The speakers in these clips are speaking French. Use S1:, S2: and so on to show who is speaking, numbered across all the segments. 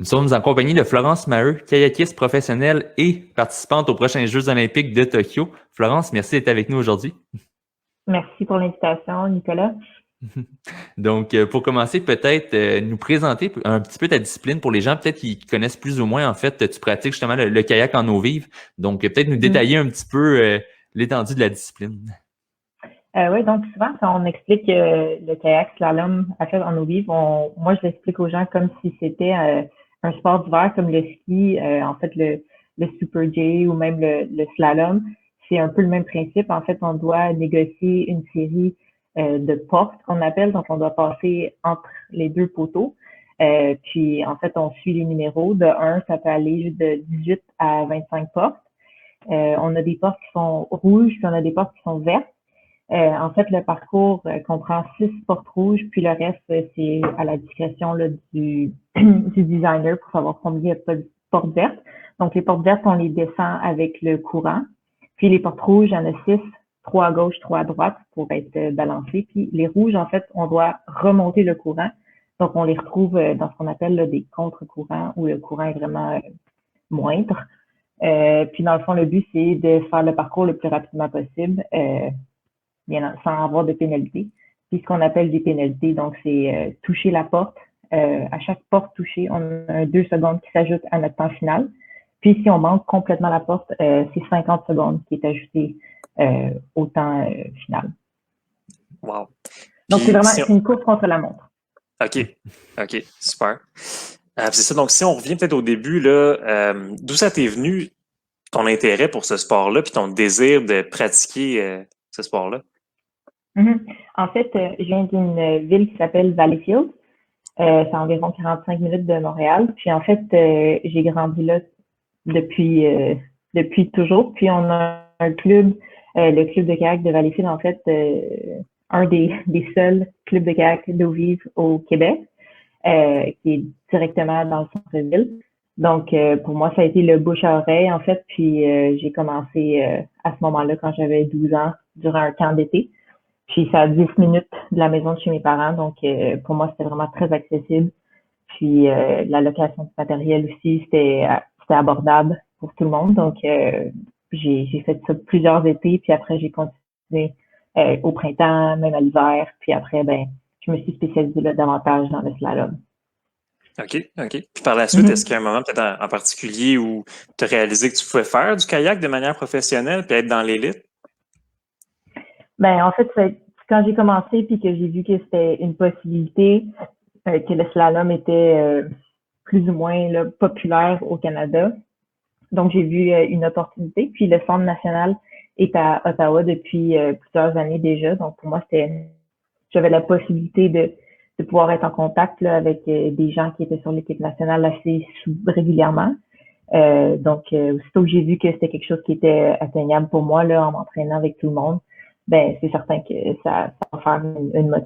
S1: sommes en compagnie de Florence Maheu, kayakiste professionnelle et participante aux prochains Jeux olympiques de Tokyo. Florence, merci d'être avec nous aujourd'hui.
S2: Merci pour l'invitation, Nicolas.
S1: Donc, pour commencer, peut-être nous présenter un petit peu ta discipline pour les gens peut-être qui connaissent plus ou moins. En fait, tu pratiques justement le kayak en eau vive. Donc, peut-être nous détailler un petit peu l'étendue de la discipline.
S2: Oui, donc souvent, quand on explique le kayak slalom à faire en eau vive, moi, je l'explique aux gens comme si c'était un sport d'hiver comme le ski, en fait, le Super J ou même le slalom. C'est un peu le même principe. En fait, on doit négocier une série de portes qu'on appelle, donc on doit passer entre les deux poteaux. Puis, en fait, on suit les numéros. De 1, ça peut aller de 18 à 25 portes. On a des portes qui sont rouges, puis on a des portes qui sont vertes. En fait, le parcours comprend 6 portes rouges, puis le reste, c'est à la discrétion là, du designer pour savoir combien il y a de portes vertes. Donc, les portes vertes, on les descend avec le courant. Puis les portes rouges, il y en a 6, 3 à gauche, 3 à droite pour être balancés. Puis les rouges, en fait, on doit remonter le courant. Donc, on les retrouve dans ce qu'on appelle là, des contre-courants où le courant est vraiment moindre. Puis dans le fond, le but, c'est de faire le parcours le plus rapidement possible. Sans avoir de pénalité. Puis ce qu'on appelle des pénalités, donc c'est toucher la porte. À chaque porte touchée, on a 2 secondes qui s'ajoutent à notre temps final. Puis si on manque complètement la porte, c'est 50 secondes qui est ajouté au temps final.
S3: Wow.
S2: Donc c'est vraiment une course contre la montre.
S3: OK, super. C'est ça, donc si on revient peut-être au début, là, d'où ça t'est venu ton intérêt pour ce sport-là, puis ton désir de pratiquer ce sport-là?
S2: En fait, je viens d'une ville qui s'appelle Valleyfield. C'est environ 45 minutes de Montréal. Puis en fait, j'ai grandi là depuis toujours. Puis on a un club, le club de kayak de Valleyfield, en fait, un des seuls clubs de kayak d'eau vive au Québec, qui est directement dans le centre-ville. Donc, pour moi, ça a été le bouche à oreille, en fait. Puis j'ai commencé à ce moment-là, quand j'avais 12 ans, durant un camp d'été. Puis ça a 10 minutes de la maison de chez mes parents, donc pour moi, c'était vraiment très accessible. Puis la location de matériel aussi, c'était abordable pour tout le monde. Donc j'ai fait ça plusieurs étés, puis après j'ai continué au printemps, même à l'hiver. Puis après, je me suis spécialisée là, davantage dans le slalom.
S3: OK. Puis par la suite, est-ce qu'il y a un moment peut-être en particulier où tu as réalisé que tu pouvais faire du kayak de manière professionnelle puis être dans l'élite?
S2: En fait, quand j'ai commencé puis que j'ai vu que c'était une possibilité, que le slalom était plus ou moins là, populaire au Canada. Donc, j'ai vu une opportunité. Puis, le Centre national est à Ottawa depuis plusieurs années déjà. Donc, pour moi, j'avais la possibilité de pouvoir être en contact là, avec des gens qui étaient sur l'équipe nationale assez régulièrement. Donc, aussitôt que j'ai vu que c'était quelque chose qui était atteignable pour moi là, en m'entraînant avec tout le monde, c'est certain que ça va faire une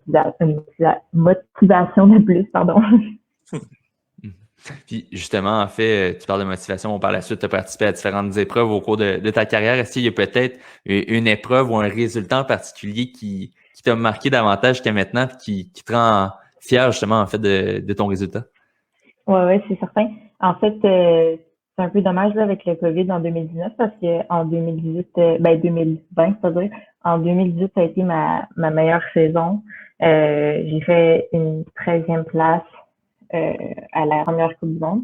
S2: motivation de plus, pardon.
S1: Puis justement, en fait, tu parles de motivation, par la suite, tu as participé à différentes épreuves au cours de ta carrière. Est-ce qu'il y a peut-être une épreuve ou un résultat en particulier qui t'a marqué davantage jusqu'à maintenant et qui te rend fier justement en fait de ton résultat?
S2: Oui, c'est certain. En fait, c'est un peu dommage là, avec le COVID en 2019 parce qu'en 2018, 2020, c'est-à-dire, en 2018, ça a été ma meilleure saison. J'ai fait une 13e place à la première Coupe du Monde.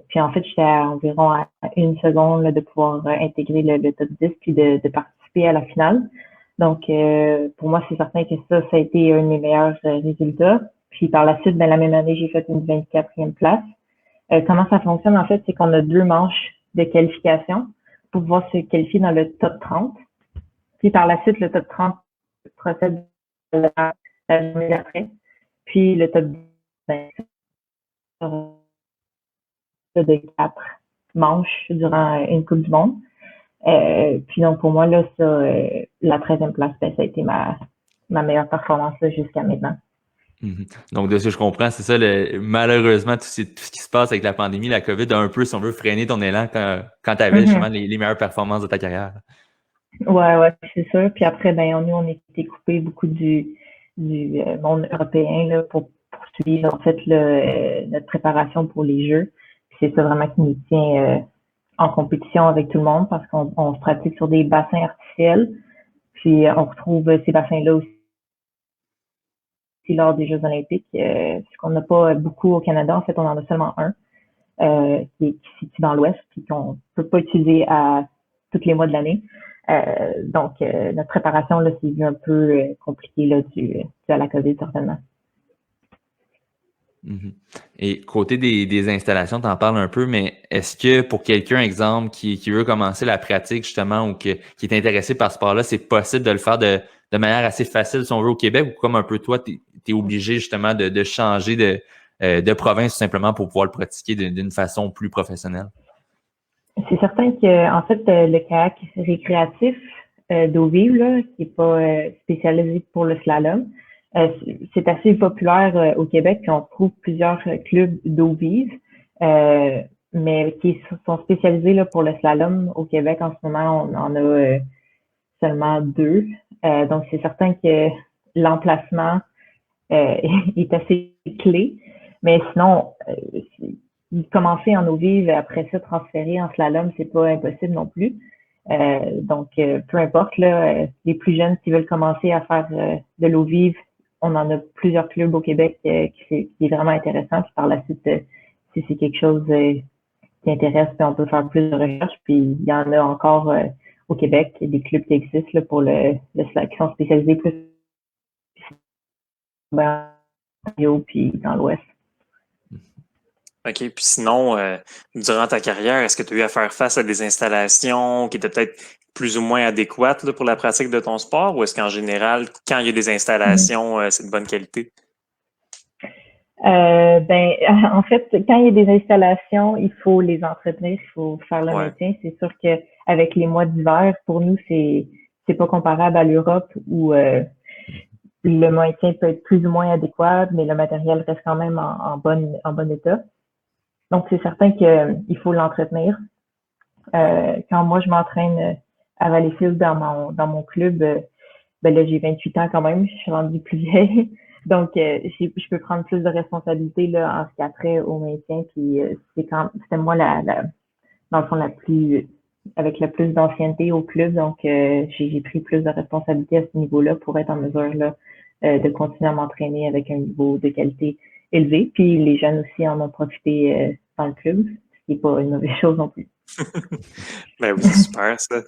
S2: Puis en fait, j'étais environ à 1 seconde là, de pouvoir intégrer le top 10 puis de participer à la finale. Donc, pour moi, c'est certain que ça a été un de mes meilleurs résultats. Puis par la suite, la même année, j'ai fait une 24e place. Comment ça fonctionne, en fait, c'est qu'on a 2 manches de qualification pour pouvoir se qualifier dans le top 30. Puis par la suite, le top 30 procède la journée d'après. Puis le top 10, de 4 manches durant une Coupe du Monde. Puis donc pour moi, là, la 13e place, ça a été ma meilleure performance là, jusqu'à maintenant.
S1: Donc, de ce que je comprends, c'est ça, malheureusement, tout ce qui se passe avec la pandémie, la COVID, a un peu, si on veut, freiner ton élan quand tu avais justement les meilleures performances de ta carrière.
S2: Ouais, c'est sûr. Puis après, nous, on était coupés beaucoup du monde européen là, pour poursuivre en fait notre préparation pour les Jeux. C'est ça vraiment qui nous tient en compétition avec tout le monde parce qu'on se pratique sur des bassins artificiels. Puis on retrouve ces bassins-là aussi lors des Jeux olympiques, puisqu'on n'a pas beaucoup au Canada. En fait, on en a seulement un qui est situé dans l'Ouest, puis qu'on peut pas utiliser à tous les mois de l'année. Donc, notre préparation, là, c'est un peu compliqué là, dû à la COVID, certainement.
S1: Et côté des installations, tu en parles un peu, mais est-ce que pour quelqu'un, exemple, qui veut commencer la pratique justement ou qui est intéressé par ce sport-là, c'est possible de le faire de manière assez facile si on veut au Québec ou comme un peu toi, tu es obligé justement de changer de province tout simplement pour pouvoir le pratiquer d'une façon plus professionnelle?
S2: C'est certain que en fait, le kayak récréatif d'eau vive, là, qui est pas spécialisé pour le slalom, c'est assez populaire au Québec, puis on trouve plusieurs clubs d'eau vive, mais qui sont spécialisés là, pour le slalom au Québec. En ce moment, on en a seulement 2. Donc, c'est certain que l'emplacement est assez clé. Mais sinon, commencer en eau vive et après ça, transférer en slalom, c'est pas impossible non plus. Donc, peu importe, là, les plus jeunes qui veulent commencer à faire de l'eau vive, on en a plusieurs clubs au Québec qui est vraiment intéressant. Puis par la suite, si c'est quelque chose qui intéresse, puis on peut faire plus de recherches. Puis il y en a encore au Québec, des clubs qui existent là, pour le qui sont spécialisés plus en Ontario puis dans l'Ouest.
S3: OK. Puis sinon, durant ta carrière, est-ce que tu as eu à faire face à des installations qui étaient peut-être plus ou moins adéquates là, pour la pratique de ton sport ou est-ce qu'en général, quand il y a des installations, c'est de bonne qualité?
S2: En fait, quand il y a des installations, il faut les entretenir, il faut faire le maintien. C'est sûr qu'avec les mois d'hiver, pour nous, c'est pas comparable à l'Europe où le maintien peut être plus ou moins adéquat, mais le matériel reste quand même en bon état. Donc, c'est certain qu'il faut l'entretenir. Quand moi, je m'entraîne à Valleyfield dans mon club, ben là, j'ai 28 ans quand même, je suis rendue plus vieille. Donc, je peux prendre plus de responsabilités là, en ce qui a trait au maintien. Puis c'était moi dans le fond avec le plus d'ancienneté au club. Donc, j'ai pris plus de responsabilités à ce niveau-là pour être en mesure là, de continuer à m'entraîner avec un niveau de qualité élevé. Puis les jeunes aussi en ont profité dans le club, ce qui n'est pas une mauvaise chose non plus.
S3: Ben oui, c'est super ça.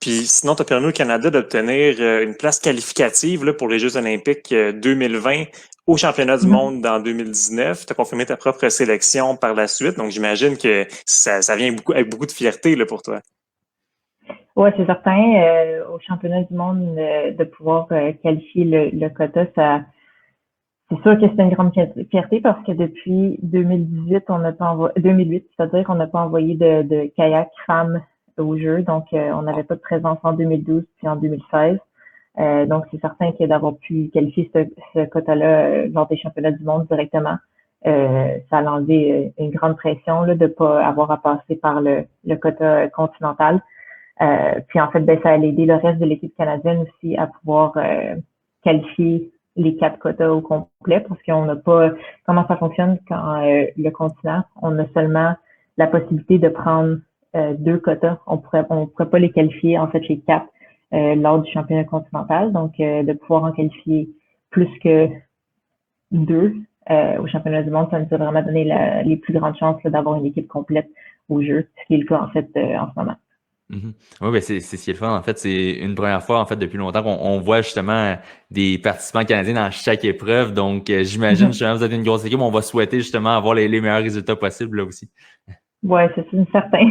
S3: Puis sinon, tu as permis au Canada d'obtenir une place qualificative là, pour les Jeux olympiques 2020 au championnat du monde en 2019. Tu as confirmé ta propre sélection par la suite. Donc, j'imagine que ça vient avec beaucoup de fierté là, pour toi.
S2: Oui, c'est certain. Au championnat du monde, de pouvoir qualifier le quota, c'est sûr que c'est une grande fierté parce que depuis 2018, 2008, c'est-à-dire qu'on n'a pas envoyé de kayak femmes aux Jeux. Donc, on n'avait pas de présence en 2012 puis en 2016. Donc, c'est certain que d'avoir pu qualifier ce quota-là lors des championnats du monde directement, ça a enlevé une grande pression là, de pas avoir à passer par le quota continental. Puis en fait, ça a aidé le reste de l'équipe canadienne aussi à pouvoir qualifier les 4 quotas au complet parce qu'on n'a pas comment ça fonctionne quand le continent, on a seulement la possibilité de prendre 2 quotas. On pourrait pas les qualifier en fait les 4 lors du championnat continental. Donc de pouvoir en qualifier plus que 2 au championnat du monde, ça nous a vraiment donné les plus grandes chances là, d'avoir une équipe complète au jeu, ce qui est le cas en fait en ce moment.
S1: Oui, ben c'est ce qui est le fun. En fait, c'est une première fois en fait depuis longtemps qu'on voit justement des participants canadiens dans chaque épreuve. Donc, j'imagine justement vous êtes une grosse équipe, on va souhaiter justement avoir les meilleurs résultats possibles là aussi.
S2: Oui, c'est certain.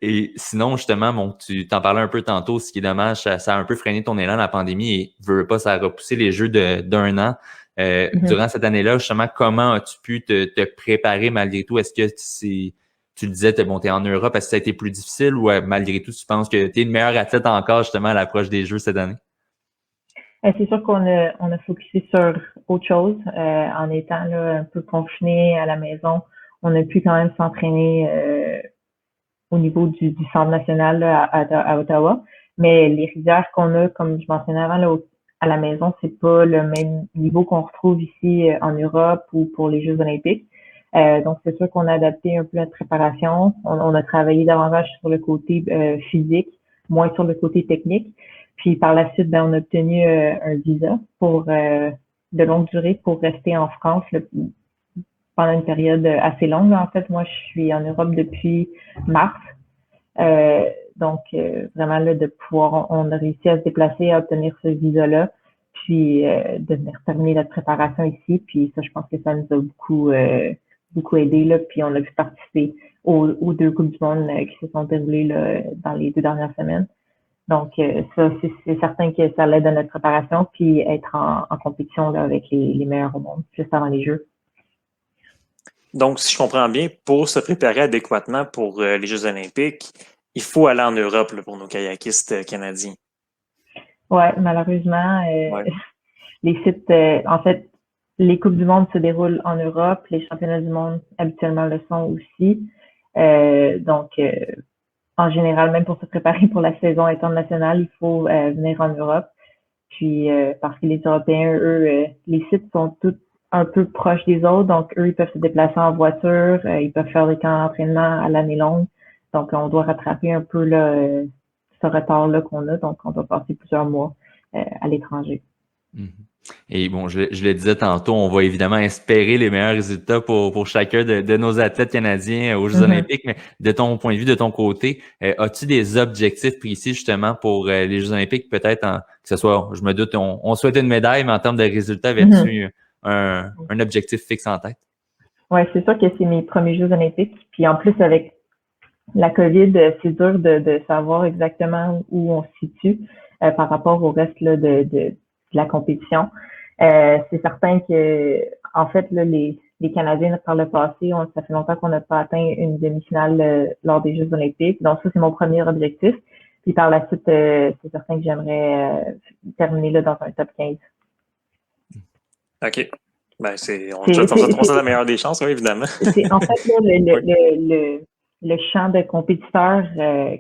S1: Et sinon, justement, bon, tu t'en parlais un peu tantôt, ce qui est dommage, ça a un peu freiné ton élan, la pandémie, et veux pas, ça a repoussé les Jeux d'un an. Durant cette année-là, justement, comment as-tu pu te préparer malgré tout? Est-ce que tu le disais, t'es en Europe, est-ce que ça a été plus difficile ou malgré tout, tu penses que tu es une meilleure athlète encore justement à l'approche des Jeux cette année?
S2: C'est sûr qu'on a focusé sur autre chose. En étant là, un peu confiné à la maison, on a pu quand même s'entraîner au niveau du Centre national là, à Ottawa. Mais les rivières qu'on a, comme je mentionnais avant, là, à la maison, c'est pas le même niveau qu'on retrouve ici en Europe ou pour les Jeux olympiques. Donc, c'est sûr qu'on a adapté un peu notre préparation. On a travaillé davantage sur le côté physique, moins sur le côté technique. Puis par la suite, on a obtenu un visa pour de longue durée pour rester en France pendant une période assez longue. En fait, moi, je suis en Europe depuis mars. Donc, vraiment, là, de pouvoir, on a réussi à se déplacer, à obtenir ce visa-là, puis de venir terminer notre préparation ici. Puis ça, je pense que ça nous a beaucoup aidé, là. Puis on a pu participer aux deux Coupes du Monde qui se sont déroulées là, dans les 2 dernières semaines. Donc, ça, c'est certain que ça l'aide à notre préparation, puis être en compétition là, avec les meilleurs au monde, juste avant les Jeux.
S3: Donc, si je comprends bien, pour se préparer adéquatement pour les Jeux olympiques, il faut aller en Europe là, pour nos kayakistes canadiens.
S2: Ouais, malheureusement, les sites, en fait, les Coupes du Monde se déroulent en Europe, les championnats du monde habituellement le sont aussi. Donc, en général, même pour se préparer pour la saison internationale, il faut venir en Europe. Puis, parce que les Européens, eux, les sites sont tous un peu proches des autres, donc eux, ils peuvent se déplacer en voiture, ils peuvent faire des camps d'entraînement à l'année longue. Donc, on doit rattraper un peu là, ce retard-là qu'on a. Donc, on doit passer plusieurs mois à l'étranger.
S1: Et bon, je le disais tantôt, on va évidemment espérer les meilleurs résultats pour chacun de nos athlètes canadiens aux Jeux olympiques, mais de ton point de vue, de ton côté, as-tu des objectifs précis justement pour les Jeux olympiques? Peut-être que ce soit, je me doute, on souhaite une médaille, mais en termes de résultats, avais-tu un objectif fixe en tête?
S2: Oui, c'est sûr que c'est mes premiers Jeux olympiques. Puis en plus, avec la COVID, c'est dur de savoir exactement où on se situe par rapport au reste là, de la compétition. C'est certain que, en fait, là, les Canadiens, par le passé, ça fait longtemps qu'on n'a pas atteint une demi-finale lors des Jeux olympiques. Donc, ça, c'est mon premier objectif. Puis par la suite, c'est certain que j'aimerais terminer là dans un top 15.
S3: OK. Ben, on a la meilleure des chances, oui, évidemment.
S2: En fait, là, le champ de compétiteurs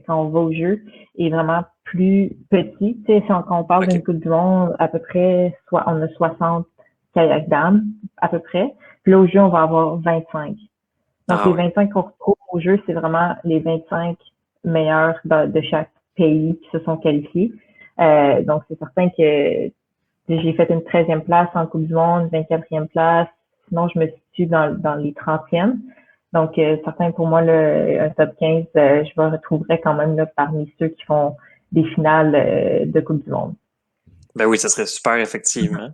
S2: quand on va au jeu est vraiment plus petit. Tu sais, quand on parle d'une Coupe du Monde, à peu près, on a 60 kayak dames, à peu près. Puis là, au jeu, on va avoir 25. Donc, les 25 qu'on retrouve au jeu, c'est vraiment les 25 meilleurs de chaque pays qui se sont qualifiés. Donc, c'est certain que j'ai fait une 13e place en Coupe du Monde, 24e place. Sinon, je me situe dans les 30e. Donc, certain pour moi, un top 15, je me retrouverais quand même là, parmi ceux qui font des finales de Coupe du Monde.
S3: Ben oui, ça serait super, effectivement.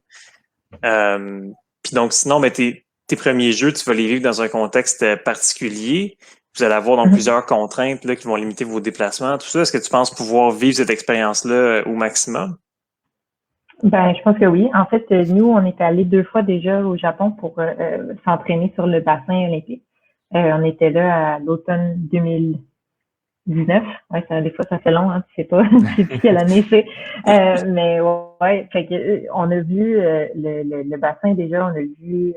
S3: Puis donc, sinon, ben, tes premiers jeux, tu vas les vivre dans un contexte particulier. Vous allez avoir donc plusieurs contraintes là, qui vont limiter vos déplacements, tout ça. Est-ce que tu penses pouvoir vivre cette expérience-là au maximum?
S2: Ben, je pense que oui. En fait, nous, on est allés 2 fois déjà au Japon pour s'entraîner sur le bassin olympique. On était là à l'automne 2019. Ouais, des fois, ça fait long, hein, tu sais pas, tu sais plus quelle année c'est. Mais ouais, fait que on a vu le bassin déjà, on a vu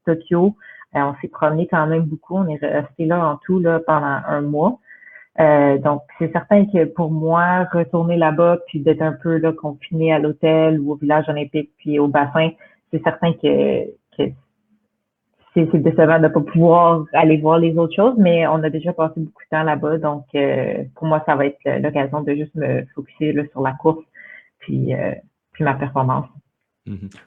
S2: Tokyo. On s'est promené quand même beaucoup. On est resté là en tout là pendant un mois. Donc, c'est certain que pour moi, retourner là-bas puis d'être un peu là confiné à l'hôtel ou au village olympique puis au bassin, c'est certain que c'est décevant de ne pas pouvoir aller voir les autres choses, mais on a déjà passé beaucoup de temps là-bas. Donc, pour moi, ça va être l'occasion de juste me focusser là, sur la course puis ma performance.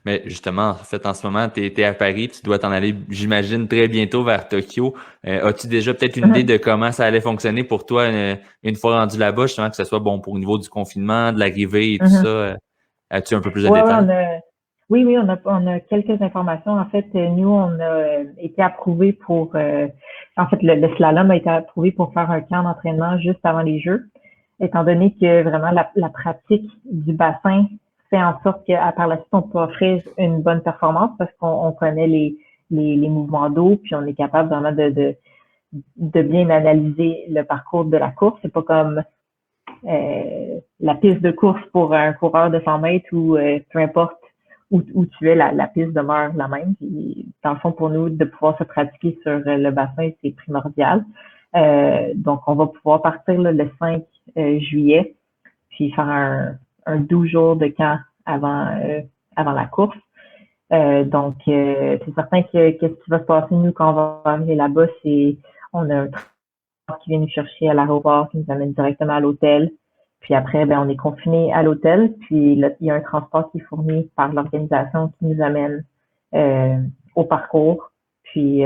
S1: Mais justement, en fait, en ce moment, tu es à Paris, tu dois t'en aller, j'imagine, très bientôt vers Tokyo. As-tu déjà peut-être une idée de comment ça allait fonctionner pour toi une fois rendu là-bas, justement, que ce soit bon pour au niveau du confinement, de l'arrivée et tout ça? As-tu un peu plus de détails?
S2: Oui, on a quelques informations. En fait, nous, on a été approuvés pour en fait, le slalom a été approuvé pour faire un camp d'entraînement juste avant les Jeux, étant donné que vraiment la pratique du bassin fait en sorte qu'à par la suite, on peut offrir une bonne performance parce qu'on connaît les mouvements d'eau, puis on est capable vraiment de bien analyser le parcours de la course. C'est pas comme la piste de course pour un coureur de 100 mètres ou peu importe où tu es, la piste demeure la même. Puis, dans le fond, pour nous, de pouvoir se pratiquer sur le bassin, c'est primordial. Donc, on va pouvoir partir là, le 5 juillet, puis faire un 12 jours de camp avant la course. Donc, c'est certain que qu'est-ce qui va se passer, nous, quand on va arriver là-bas, c'est on a un train qui vient nous chercher à l'aéroport, qui nous amène directement à l'hôtel. Puis après, ben, on est confiné à l'hôtel. Puis là, il y a un transport qui est fourni par l'organisation qui nous amène au parcours. Puis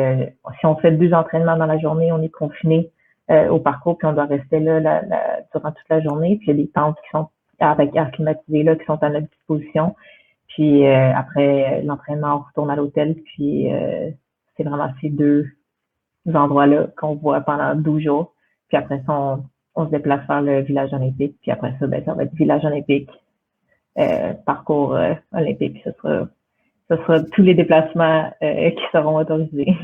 S2: si on fait 2 entraînements dans la journée, on est confiné au parcours, puis on doit rester là durant toute la journée. Puis il y a des tentes qui sont avec air climatisé là, qui sont à notre disposition. Puis après l'entraînement, on retourne à l'hôtel. Puis c'est vraiment ces 2 endroits-là qu'on voit pendant 12 jours. Puis après ça, on se déplace vers le village olympique. Puis après ça, ben, ça va être village olympique, parcours olympique. Ce sera tous les déplacements qui seront autorisés.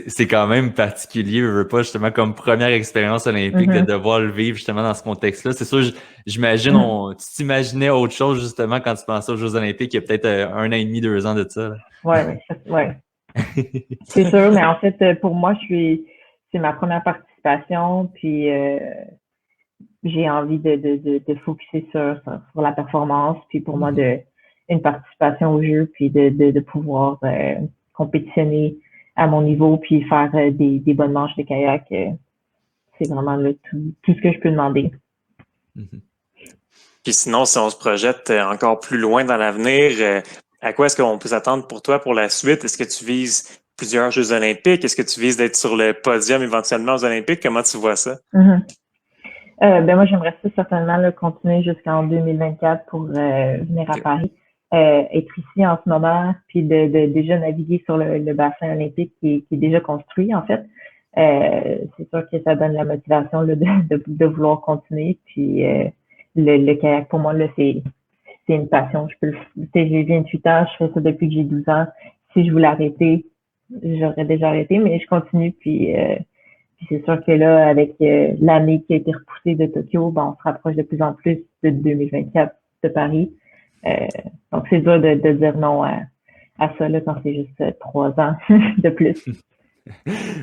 S1: C'est quand même particulier, je veux pas, justement, comme première expérience olympique, de devoir le vivre justement dans ce contexte-là. C'est sûr, j'imagine, tu t'imaginais autre chose justement quand tu pensais aux Jeux olympiques il y a peut-être 1 an et demi, 2 ans de ça.
S2: Ouais. C'est sûr, mais en fait, pour moi, c'est ma première participation, puis j'ai envie de focuser sur la performance, puis pour moi, une participation au jeu, puis de pouvoir compétitionner à mon niveau, puis faire des bonnes manches de kayak. C'est vraiment là, tout ce que je peux demander.
S3: Puis sinon, si on se projette encore plus loin dans l'avenir, à quoi est-ce qu'on peut s'attendre pour toi pour la suite? Est-ce que tu vises plusieurs Jeux olympiques? Est-ce que tu vises d'être sur le podium éventuellement aux Olympiques? Comment tu vois ça?
S2: Ben moi, j'aimerais ça certainement là, continuer jusqu'en 2024 pour venir à Paris. Être ici en ce moment, puis de déjà naviguer sur le bassin olympique qui est déjà construit, en fait. C'est sûr que ça donne la motivation là, de vouloir continuer. Puis le kayak, pour moi, là, c'est une passion. J'ai 28 ans, je fais ça depuis que j'ai 12 ans. Si je voulais arrêter, j'aurais déjà arrêté, mais je continue. Puis c'est sûr que là, avec l'année qui a été repoussée de Tokyo, ben, on se rapproche de plus en plus de 2024 de Paris. Donc, c'est dur de dire non à ça là, quand c'est juste 3 ans de plus.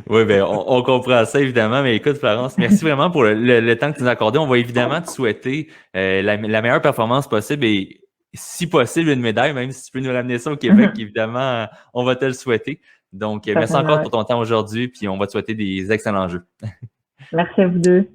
S1: Oui, ben on comprend ça, évidemment. Mais écoute, Florence, merci vraiment pour le temps que tu nous as accordé. On va évidemment te souhaiter la meilleure performance possible et, si possible, une médaille, même si tu peux nous ramener ça au Québec, évidemment, on va te le souhaiter. Donc, merci encore pour ton temps aujourd'hui, puis on va te souhaiter des excellents jeux.
S2: Merci à vous deux.